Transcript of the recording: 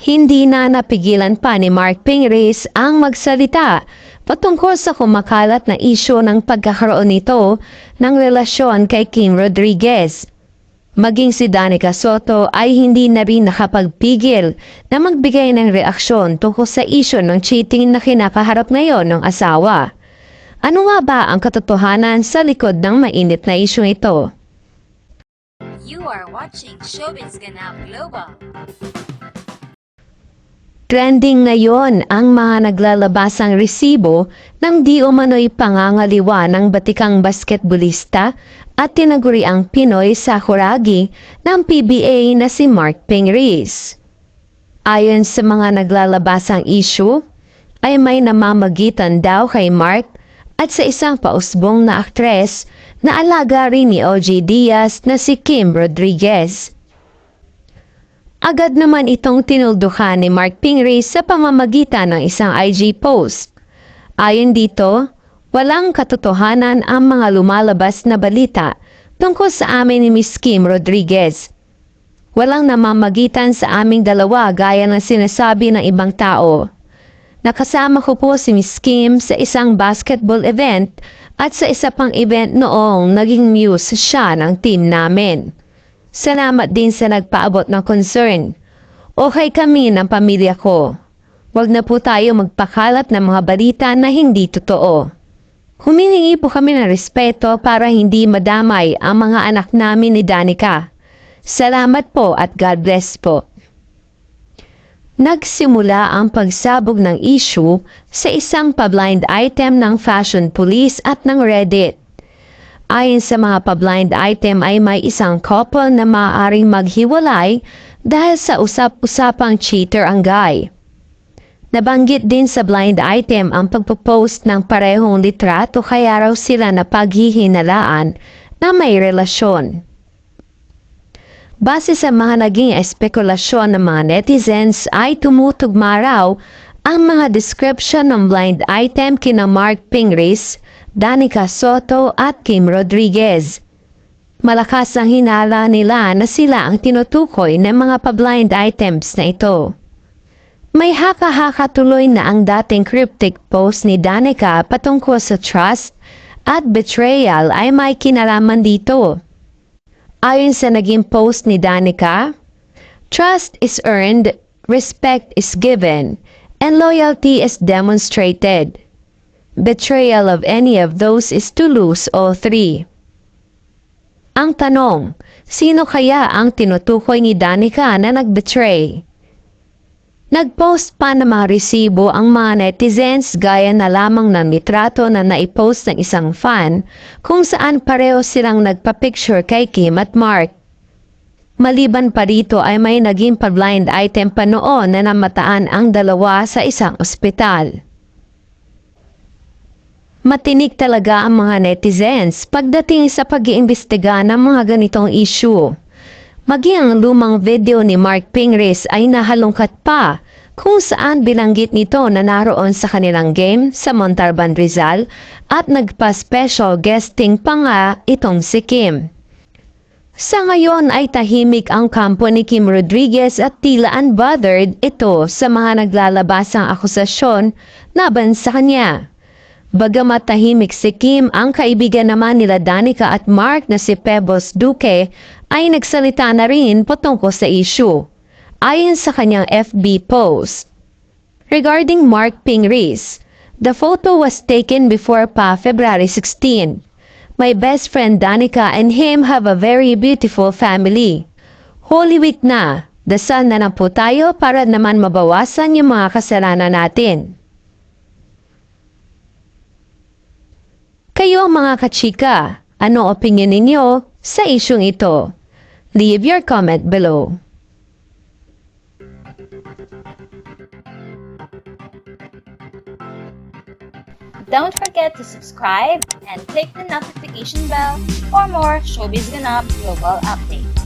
Hindi na napigilan pa ni Mark Pingris ang magsalita patungkol sa kumakalat na isyu ng pagkakaroon nito ng relasyon kay Kim Rodriguez. Maging si Danica Soto ay hindi na rin nakapagpigil na magbigay ng reaksyon tungkol sa isyu ng cheating na kinakaharap ngayon ng asawa. Ano nga ba ang katotohanan sa likod ng mainit na isyung ito? You are watching Showbiz Ganap Global. Trending ngayon ang mga naglalabasang resibo ng di umano'y pangangaliwa ng batikang basketbolista at tinaguriang Pinoy Sakuragi ng PBA na si Mark Pingris. Ayon sa mga naglalabasang issue, ay may namamagitan daw kay Mark at sa isang pausbong na aktres na alaga rin ni OG Diaz na si Kim Rodriguez. Agad naman itong tinuldukan ni Mark Pingris sa pamamagitan ng isang IG post. Ayon dito, walang katotohanan ang mga lumalabas na balita tungkol sa amin ni Miss Kim Rodriguez. Walang namamagitan sa aming dalawa gaya ng sinasabi ng ibang tao. Nakasama ko po si Miss Kim sa isang basketball event at sa isa pang event noong naging muse siya ng team namin. Salamat din sa nagpaabot ng concern. Okay kami ng pamilya ko. Huwag na po tayo magpakalat ng mga balita na hindi totoo. Humihingi po kami ng respeto para hindi madamay ang mga anak namin ni Danica. Salamat po at God bless po. Nagsimula ang pagsabog ng issue sa isang pa-blind item ng Fashion Police at ng Reddit. Ayon sa mga pa-blind item ay may isang couple na maaaring maghiwalay dahil sa usap-usapang cheater ang guy. Nabanggit din sa blind item ang pagpo-post ng parehong litrato kaya raw sila na paghihinalaan na may relasyon. Base sa mga naging espekulasyon ng mga netizens ay tumutugma raw ang mga description ng blind item kina Mark Pingris, Danica Soto at Kim Rodriguez. Malakas ang hinala nila na sila ang tinutukoy ng mga pa-blind items na ito. May haka-haka tuloy na ang dating cryptic post ni Danica patungkol sa trust at betrayal ay may kinalaman dito. Ayon sa naging post ni Danica, trust is earned, respect is given, and loyalty is demonstrated. Betrayal of any of those is to lose all three. Ang tanong, sino kaya ang tinutukoy ni Danica na nag-betray? Nag-post pa ng mga resibo ang mga netizens gaya na lamang ng litrato na naipost ng isang fan kung saan pareho silang nagpa-picture kay Kim at Mark. Maliban pa rito ay may naging pa-blind item pa noon na namataan ang dalawa sa isang ospital. Matinik talaga ang mga netizens pagdating sa pag-iimbestiga ng mga ganitong issue. Maging ang lumang video ni Mark Pingris ay nahalungkat pa kung saan binanggit nito na naroon sa kanilang game sa Montalban, Rizal at nagpa-special guesting pa nga itong si Kim. Sa ngayon ay tahimik ang kampo ni Kim Rodriguez at tila unbothered ito sa mga naglalabasang akusasyon laban sa kanya. Bagamat tahimik si Kim, ang kaibigan naman nila Danica at Mark na si Pebbles Duque ay nagsalita na rin patungkol sa issue. Ayon sa kanyang FB post. Regarding Mark Pingris, the photo was taken before pa February 16. My best friend Danica and him have a very beautiful family. Holy Week na, dasal na lang po tayo para naman mabawasan yung mga kasalanan natin. Kayo mga kachika, ano opinion ninyo sa isyung ito? Leave your comment below. Don't forget to subscribe and click the notification bell for more Showbiz Ganap Global updates.